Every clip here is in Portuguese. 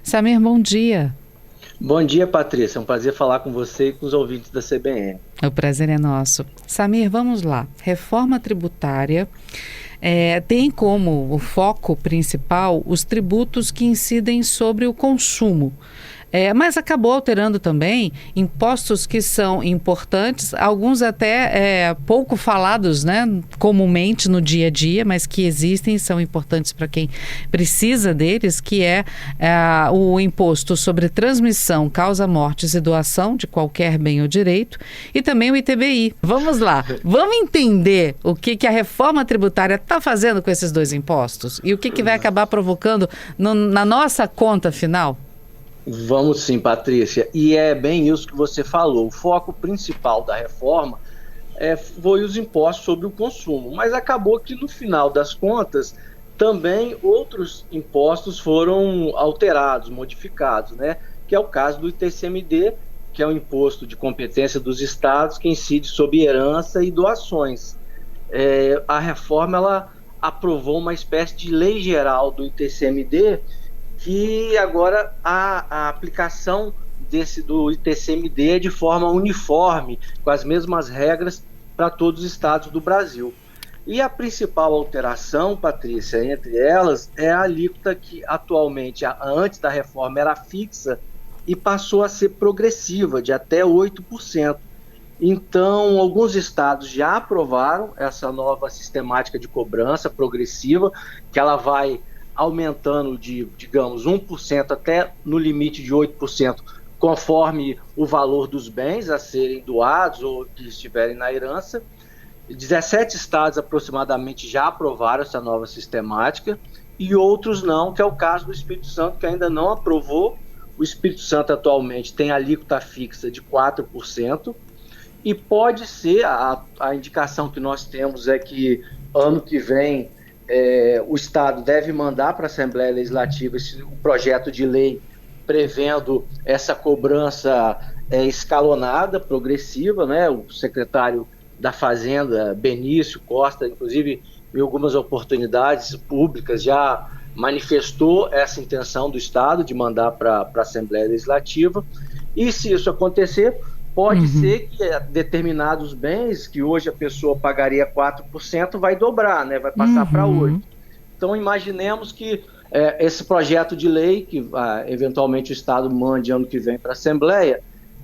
Samir, bom dia. Bom dia, Patrícia. É um prazer falar com você e com os ouvintes da CBN. O prazer é nosso. Samir, vamos lá. Reforma tributária tem como o foco principal os tributos que incidem sobre o consumo. Mas acabou alterando também impostos que são importantes, alguns até pouco falados, né, comumente no dia a dia, mas que existem e são importantes para quem precisa deles, que o imposto sobre transmissão, causa mortes e doação de qualquer bem ou direito, e também o ITBI. Vamos lá, vamos entender o que a reforma tributária está fazendo com esses dois impostos e o que vai acabar provocando na nossa conta final? Vamos sim, Patrícia. E é bem isso que você falou. O foco principal da reforma foi os impostos sobre o consumo, mas acabou que no final das contas também outros impostos foram alterados, modificados, né? Que é o caso do ITCMD, que é o imposto de competência dos estados que incide sobre herança e doações. A reforma ela aprovou uma espécie de lei geral do ITCMD, que agora a aplicação do ITCMD é de forma uniforme, com as mesmas regras para todos os estados do Brasil. E a principal alteração, Patrícia, entre elas, é a alíquota que atualmente, antes da reforma, era fixa e passou a ser progressiva, de até 8%. Então, alguns estados já aprovaram essa nova sistemática de cobrança progressiva, que ela vai aumentando de, digamos, 1% até no limite de 8%, conforme o valor dos bens a serem doados ou que estiverem na herança. 17 estados aproximadamente já aprovaram essa nova sistemática e outros não, que é o caso do Espírito Santo, que ainda não aprovou. O Espírito Santo atualmente tem alíquota fixa de 4%. E pode ser, a indicação que nós temos é que ano que vem o Estado deve mandar para a Assembleia Legislativa um projeto de lei prevendo essa cobrança escalonada, progressiva, né? O secretário da Fazenda, Benício Costa, inclusive em algumas oportunidades públicas já manifestou essa intenção do Estado de mandar para a Assembleia Legislativa. E se isso acontecer, pode ser que determinados bens que hoje a pessoa pagaria 4% vai dobrar, né? Vai passar para 8%. Então, imaginemos que esse projeto de lei, que eventualmente o Estado mande ano que vem para a Assembleia,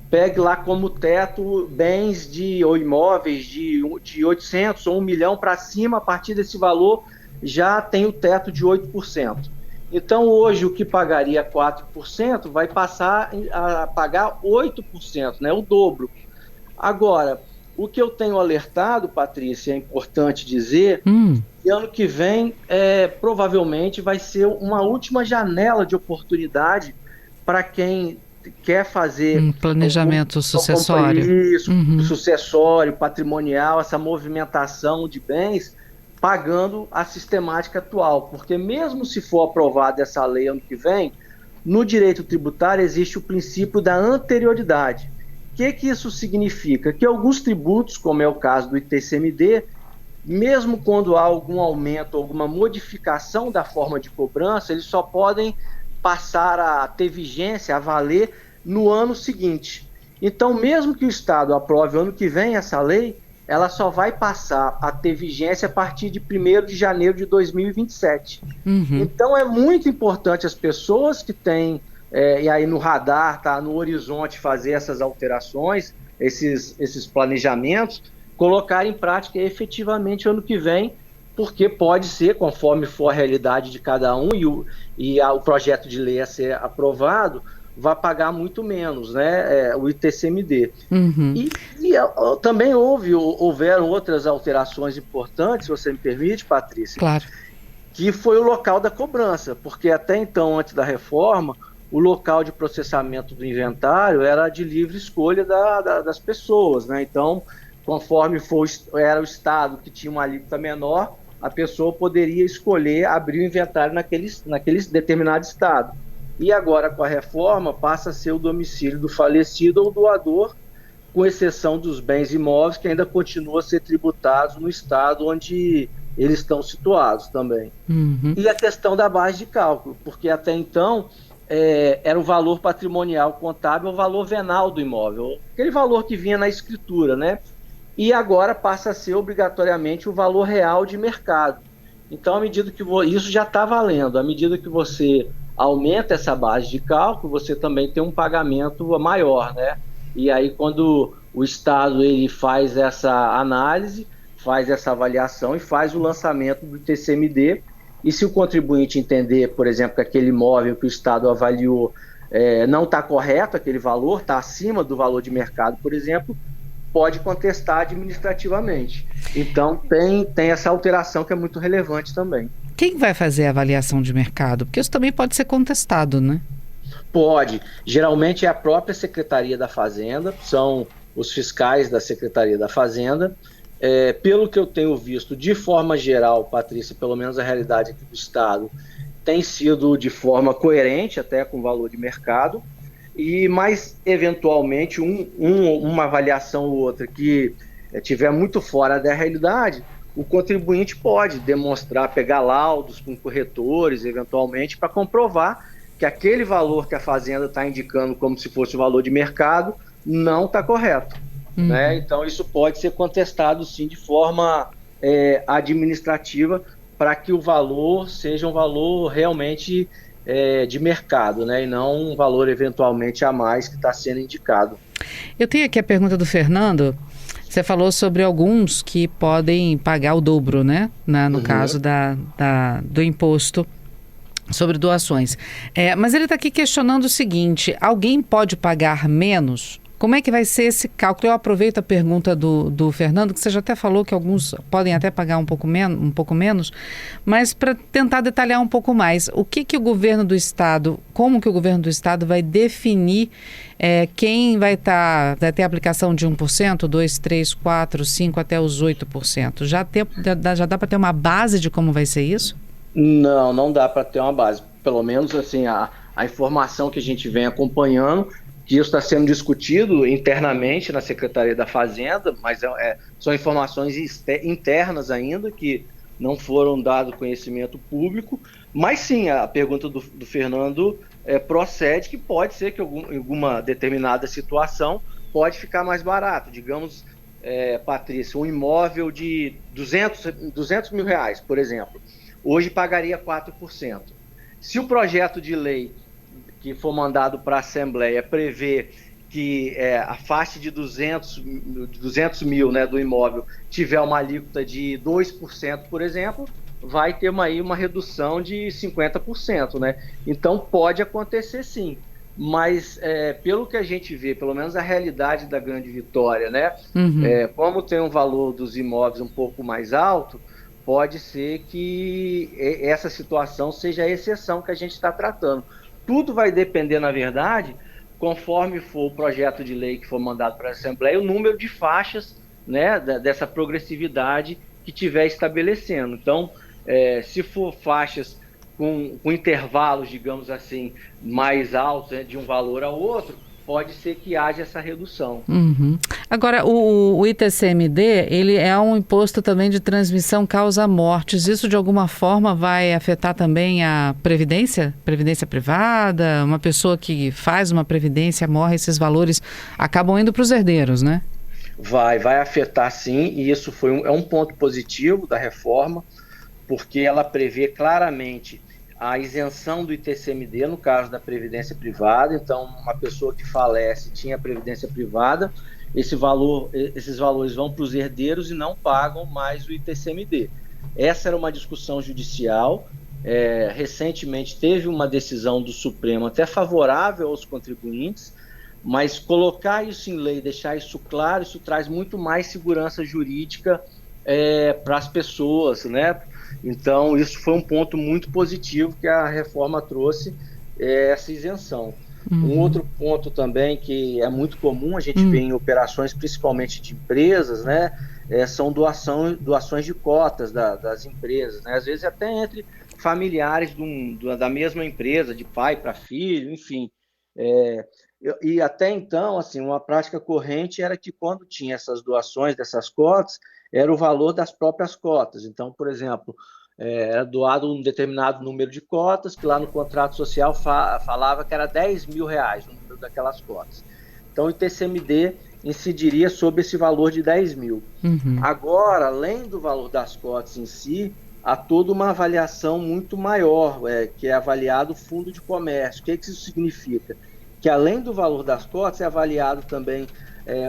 pegue lá como teto bens ou imóveis de 800 ou 1 milhão para cima, a partir desse valor já tem o teto de 8%. Então, hoje, o que pagaria 4% vai passar a pagar 8%, né? O dobro. Agora, o que eu tenho alertado, Patrícia, é importante dizer, que ano que vem provavelmente vai ser uma última janela de oportunidade para quem quer fazer planejamento sucessório. Isso, sucessório, patrimonial, essa movimentação de bens, pagando a sistemática atual, porque mesmo se for aprovada essa lei ano que vem, no direito tributário existe o princípio da anterioridade. O que isso significa? Que alguns tributos, como é o caso do ITCMD, mesmo quando há algum aumento, alguma modificação da forma de cobrança, eles só podem passar a ter vigência, a valer no ano seguinte. Então, mesmo que o Estado aprove ano que vem essa lei, ela só vai passar a ter vigência a partir de 1º de janeiro de 2027. Então, é muito importante as pessoas que têm, e aí no radar, tá, no horizonte, fazer essas alterações, esses planejamentos, colocar em prática efetivamente ano que vem, porque pode ser, conforme for a realidade de cada um e o projeto de lei a ser aprovado, vai pagar muito menos, né, o ITCMD. Também houveram outras alterações importantes, se você me permite, Patrícia, claro, que foi o local da cobrança, porque até então, antes da reforma, o local de processamento do inventário era de livre escolha das pessoas, né? Então, conforme era o estado que tinha uma alíquota menor, a pessoa poderia escolher abrir o inventário naquele determinado estado. E agora, com a reforma, passa a ser o domicílio do falecido ou doador, com exceção dos bens imóveis, que ainda continuam a ser tributados no estado onde eles estão situados também. E a questão da base de cálculo, porque até então era o valor patrimonial contábil, o valor venal do imóvel, aquele valor que vinha na escritura, né? E agora passa a ser obrigatoriamente o valor real de mercado. Então, à medida que isso já está valendo, à medida que você aumenta essa base de cálculo, você também tem um pagamento maior, né? E aí, quando o Estado ele faz essa análise, faz essa avaliação e faz o lançamento do TCMD, e se o contribuinte entender, por exemplo, que aquele imóvel que o Estado avaliou não está correto, aquele valor está acima do valor de mercado, por exemplo, pode contestar administrativamente. Então, tem essa alteração que é muito relevante também. Quem vai fazer a avaliação de mercado? Porque isso também pode ser contestado, né? Pode. Geralmente é a própria Secretaria da Fazenda, são os fiscais da Secretaria da Fazenda. Pelo que eu tenho visto, de forma geral, Patrícia, pelo menos a realidade aqui do Estado, tem sido de forma coerente, até com o valor de mercado, mas eventualmente uma avaliação ou outra que tiver muito fora da realidade, o contribuinte pode demonstrar, pegar laudos com corretores, eventualmente, para comprovar que aquele valor que a Fazenda está indicando como se fosse o valor de mercado não está correto. Né? Então, isso pode ser contestado, sim, de forma administrativa, para que o valor seja um valor realmente de mercado, né? E não um valor eventualmente a mais que está sendo indicado. Eu tenho aqui a pergunta do Fernando. Você falou sobre alguns que podem pagar o dobro, né? No caso do imposto sobre doações. Mas ele está aqui questionando o seguinte: alguém pode pagar menos? Como é que vai ser esse cálculo? Eu aproveito a pergunta do Fernando, que você já até falou que alguns podem até pagar um pouco menos, mas para tentar detalhar um pouco mais, o que o governo do Estado, como que o governo do Estado vai definir quem vai ter aplicação de 1%, 2%, 3%, 4%, 5% até os 8%? Já dá para ter uma base de como vai ser isso? Não dá para ter uma base. Pelo menos assim, a informação que a gente vem acompanhando, que isso está sendo discutido internamente na Secretaria da Fazenda, mas são informações internas ainda, que não foram dado conhecimento público. Mas sim, a pergunta do Fernando procede, que pode ser que em alguma determinada situação pode ficar mais barato. Digamos, Patrícia, um imóvel de 200 mil reais, por exemplo, hoje pagaria 4%. Se o projeto de lei que for mandado para a Assembleia prevê que a faixa de 200 mil, né, do imóvel tiver uma alíquota de 2%, por exemplo, vai ter uma redução de 50%. Né? Então, pode acontecer sim. Mas, pelo que a gente vê, pelo menos a realidade da Grande Vitória, né, como tem um valor dos imóveis um pouco mais alto, pode ser que essa situação seja a exceção que a gente está tratando. Tudo vai depender, na verdade, conforme for o projeto de lei que for mandado para a Assembleia, o número de faixas, né, dessa progressividade que tiver estabelecendo. Então, se for faixas com intervalos, digamos assim, mais altos, né, de um valor ao outro, pode ser que haja essa redução. Agora, o ITCMD, ele é um imposto também de transmissão causa mortes. Isso, de alguma forma, vai afetar também a previdência? Previdência privada? Uma pessoa que faz uma previdência, morre, esses valores acabam indo para os herdeiros, né? Vai afetar sim, e isso é um ponto positivo da reforma, porque ela prevê claramente a isenção do ITCMD no caso da previdência privada. Então, uma pessoa que falece tinha previdência privada, esses valores vão para os herdeiros e não pagam mais o ITCMD. Essa era uma discussão judicial. Recentemente teve uma decisão do Supremo até favorável aos contribuintes, mas colocar isso em lei, deixar isso claro, isso traz muito mais segurança jurídica para as pessoas, né? Então, isso foi um ponto muito positivo que a reforma trouxe, essa isenção. Um outro ponto também que é muito comum, a gente vê em operações principalmente de empresas, né, são doações de cotas das empresas, né, às vezes até entre familiares da mesma empresa, de pai para filho, enfim. E até então, assim, uma prática corrente era que quando tinha essas doações dessas cotas, era o valor das próprias cotas. Então, por exemplo, Era doado um determinado número de cotas, que lá no contrato social falava que era R$ 10.000 o número daquelas cotas. Então o ITCMD incidiria sobre esse valor de 10 mil. Uhum. Agora, além do valor das cotas em si, há toda uma avaliação muito maior, que é avaliado o fundo de comércio. O que isso significa? Que além do valor das cotas, é avaliado também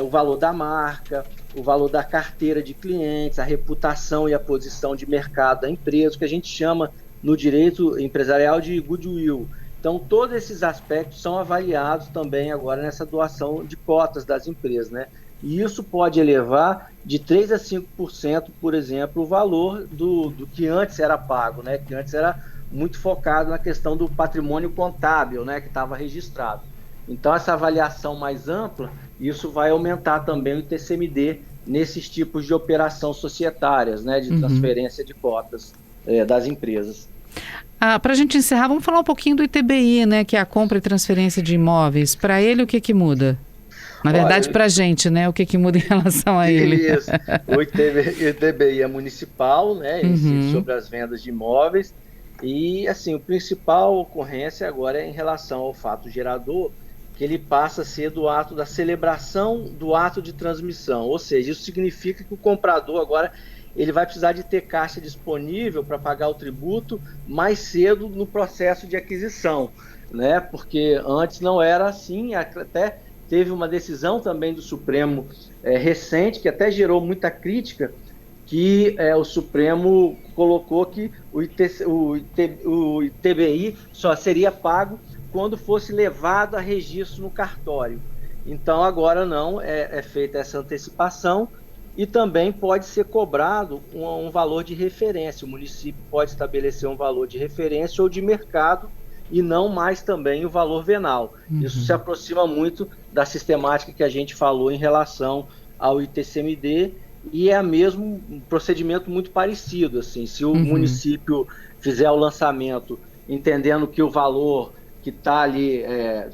o valor da marca, o valor da carteira de clientes, a reputação e a posição de mercado da empresa, que a gente chama no direito empresarial de goodwill. Então, todos esses aspectos são avaliados também agora nessa doação de cotas das empresas, né? E isso pode elevar de 3% a 5%, por exemplo, o valor do que antes era pago, né? Que antes era muito focado na questão do patrimônio contábil, né? Que estava registrado. Então, essa avaliação mais ampla, isso vai aumentar também o ITCMD nesses tipos de operação societárias, né? De transferência de cotas das empresas. Para a gente encerrar, vamos falar um pouquinho do ITBI, né? Que é a compra e transferência de imóveis. Para ele, o que muda? Na verdade, para a gente, né? O que muda em relação a ele? Isso. O ITBI é municipal, né? Incide sobre as vendas de imóveis. E, assim, a principal ocorrência agora é em relação ao fato gerador, que ele passa a ser do ato da celebração do ato de transmissão. Ou seja, isso significa que o comprador agora ele vai precisar de ter caixa disponível para pagar o tributo mais cedo no processo de aquisição, né? Porque antes não era assim, até teve uma decisão também do Supremo recente, que até gerou muita crítica, que o Supremo colocou que o ITBI só seria pago quando fosse levado a registro no cartório. Então agora não, é feita essa antecipação e também pode ser cobrado um valor de referência. O município pode estabelecer um valor de referência ou de mercado e não mais também o valor venal. Isso se aproxima muito da sistemática que a gente falou em relação ao ITCMD e é mesmo um procedimento muito parecido. Assim, se o município fizer o lançamento entendendo que o valor que está ali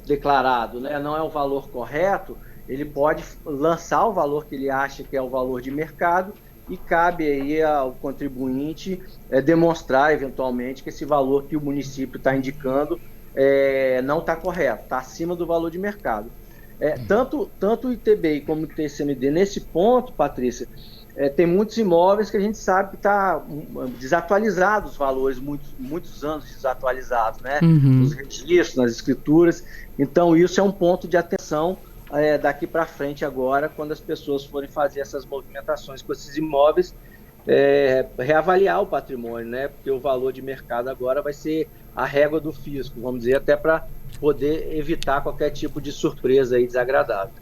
declarado, né, não é o valor correto, ele pode lançar o valor que ele acha que é o valor de mercado e cabe aí ao contribuinte demonstrar eventualmente que esse valor que o município está indicando não está correto, está acima do valor de mercado. Tanto o ITBI como o ITCMD, nesse ponto, Patrícia, tem muitos imóveis que a gente sabe que está desatualizados os valores, muitos anos desatualizados, né? Nos registros, nas escrituras. Então, isso é um ponto de atenção daqui para frente agora, quando as pessoas forem fazer essas movimentações com esses imóveis, reavaliar o patrimônio, né? Porque o valor de mercado agora vai ser a régua do fisco, vamos dizer, até para poder evitar qualquer tipo de surpresa aí desagradável.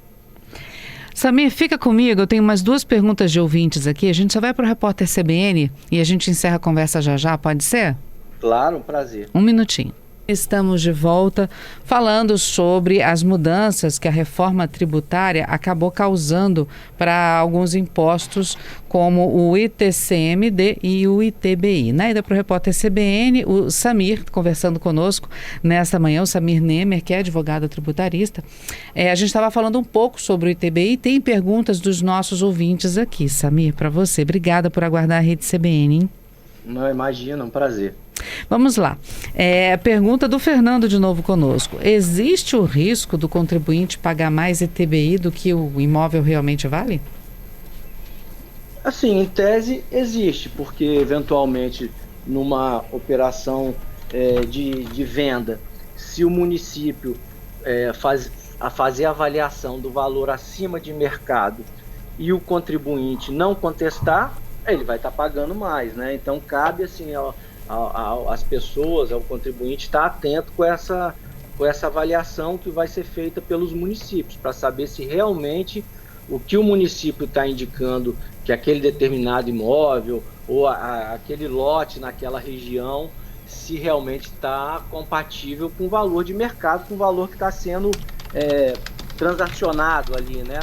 Samir, fica comigo, eu tenho umas 2 perguntas de ouvintes aqui, a gente só vai para o repórter CBN e a gente encerra a conversa já, pode ser? Claro, um prazer. 1 minutinho. Estamos de volta falando sobre as mudanças que a reforma tributária acabou causando para alguns impostos, como o ITCMD e o ITBI. Na ida para o repórter CBN, o Samir, conversando conosco nesta manhã, o Samir Nemer, que é advogado tributarista. A gente estava falando um pouco sobre o ITBI, tem perguntas dos nossos ouvintes aqui. Samir, para você, obrigada por aguardar a Rede CBN, hein? Não, imagina, um prazer. Vamos lá. Pergunta do Fernando de novo conosco. Existe o risco do contribuinte pagar mais ITBI do que o imóvel realmente vale? Assim, em tese existe, porque eventualmente numa operação de venda, se o município fazer a avaliação do valor acima de mercado e o contribuinte não contestar, ele vai estar pagando mais, né? Então cabe assim às pessoas, ao contribuinte estar atento com essa avaliação que vai ser feita pelos municípios, para saber se realmente o que o município está indicando que aquele determinado imóvel ou aquele lote naquela região, se realmente está compatível com o valor de mercado, com o valor que está sendo transacionado ali, né,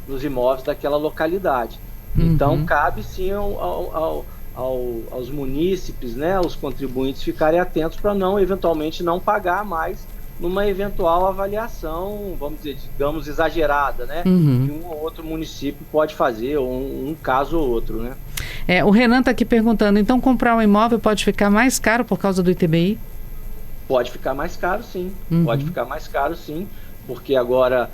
nos imóveis daquela localidade. Então, cabe sim aos munícipes, né, aos contribuintes ficarem atentos para eventualmente não pagar mais numa eventual avaliação, vamos dizer, digamos, exagerada, né, que um ou outro município pode fazer, ou um caso ou outro, né. O Renan está aqui perguntando, então comprar um imóvel pode ficar mais caro por causa do ITBI? Pode ficar mais caro, sim. Pode ficar mais caro, sim, porque agora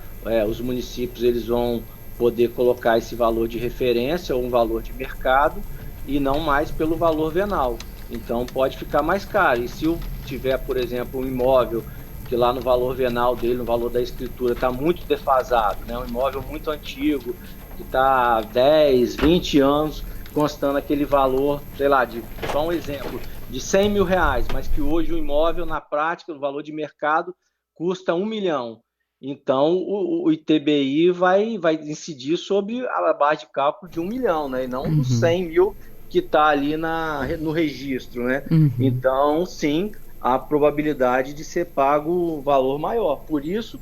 os municípios eles vão poder colocar esse valor de referência ou um valor de mercado e não mais pelo valor venal. Então pode ficar mais caro. E se eu tiver, por exemplo, um imóvel que lá no valor venal dele, no valor da escritura, está muito defasado, né? Um imóvel muito antigo, que está há 10, 20 anos constando aquele valor, sei lá, só um exemplo, de 100 mil reais, mas que hoje o imóvel, na prática, o valor de mercado, custa 1 milhão. Então, o ITBI vai incidir sobre a base de cálculo de 1 milhão, né? E não dos 100 mil que está ali no registro, né? Então, sim, a probabilidade de ser pago valor maior. Por isso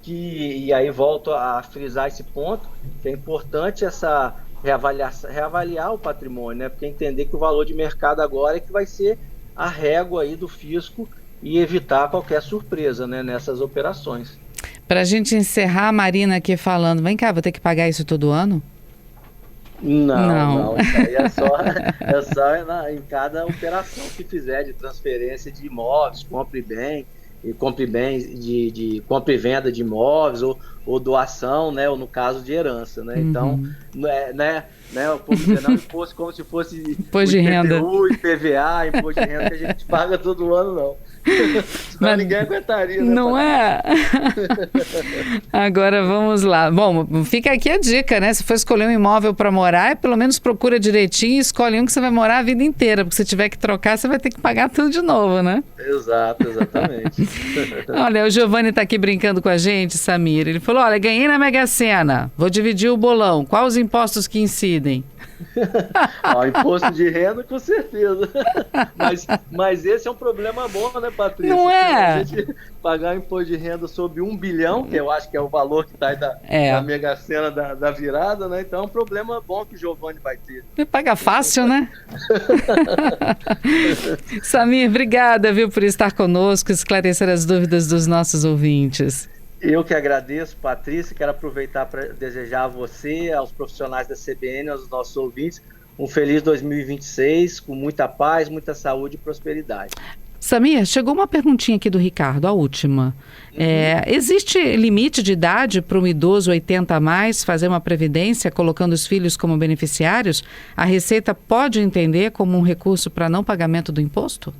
e aí volto a frisar esse ponto, que é importante essa reavaliar o patrimônio, né? Porque entender que o valor de mercado agora é que vai ser a régua aí do fisco e evitar qualquer surpresa, né, nessas operações. Para a gente encerrar, a Marina aqui falando, vem cá, vou ter que pagar isso todo ano? Não, isso aí é só em cada operação que fizer de transferência de imóveis, compra e venda de imóveis ou doação, né, ou no caso de herança, né? Então, o povo dizer, não imposto como se fosse imposto de renda, IPVA, imposto de renda que a gente paga todo ano, não. Senão ninguém aguentaria, né? Não é? Agora vamos lá. Bom, fica aqui a dica, né? Se for escolher um imóvel para morar, pelo menos procura direitinho e escolhe um que você vai morar a vida inteira, porque se tiver que trocar, você vai ter que pagar tudo de novo, né? Exato, exatamente. Olha, o Giovanni está aqui brincando com a gente, Samir. Ele falou, olha, ganhei na Mega Sena, vou dividir o bolão. Quais os impostos que incidem? Imposto de renda, com certeza. Mas esse é um problema bom, né, Patrícia? Não é? A gente pagar imposto de renda sobre 1 bilhão, que eu acho que é o valor que está aí da Mega Sena da virada, né? Então é um problema bom que o Giovanni vai ter. Paga fácil, né? Samir, obrigada, viu, por estar conosco, esclarecer as dúvidas dos nossos ouvintes. Eu que agradeço, Patrícia, quero aproveitar para desejar a você, aos profissionais da CBN, aos nossos ouvintes, um feliz 2026, com muita paz, muita saúde e prosperidade. Samir, chegou uma perguntinha aqui do Ricardo, a última. Existe limite de idade para um idoso 80 a mais fazer uma previdência colocando os filhos como beneficiários? A Receita pode entender como um recurso para não pagamento do imposto?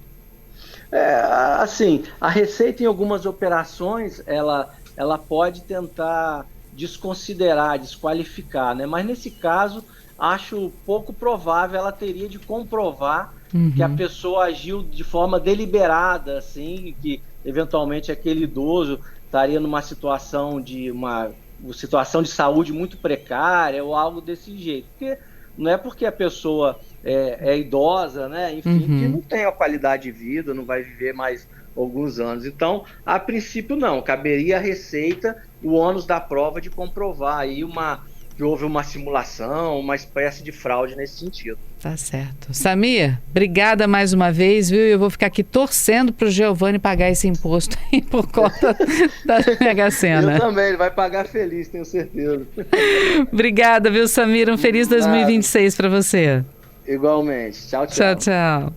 Assim, a Receita em algumas operações, ela pode tentar desconsiderar, desqualificar, né? Mas nesse caso, acho pouco provável, ela teria de comprovar que a pessoa agiu de forma deliberada, assim, que eventualmente aquele idoso estaria numa situação de saúde muito precária ou algo desse jeito. Porque não é porque a pessoa é idosa, né? Enfim, que não tem a qualidade de vida, não vai viver mais alguns anos. Então, a princípio não, caberia à Receita o ônus da prova de comprovar aí que houve uma simulação, uma espécie de fraude nesse sentido. Tá certo. Samir, obrigada mais uma vez, viu? Eu vou ficar aqui torcendo para o Giovanni pagar esse imposto aí por conta da Mega Sena. Eu também, ele vai pagar feliz, tenho certeza. Obrigada, viu, Samir? Um feliz 2026 para você. Igualmente. Tchau, tchau. Tchau, tchau.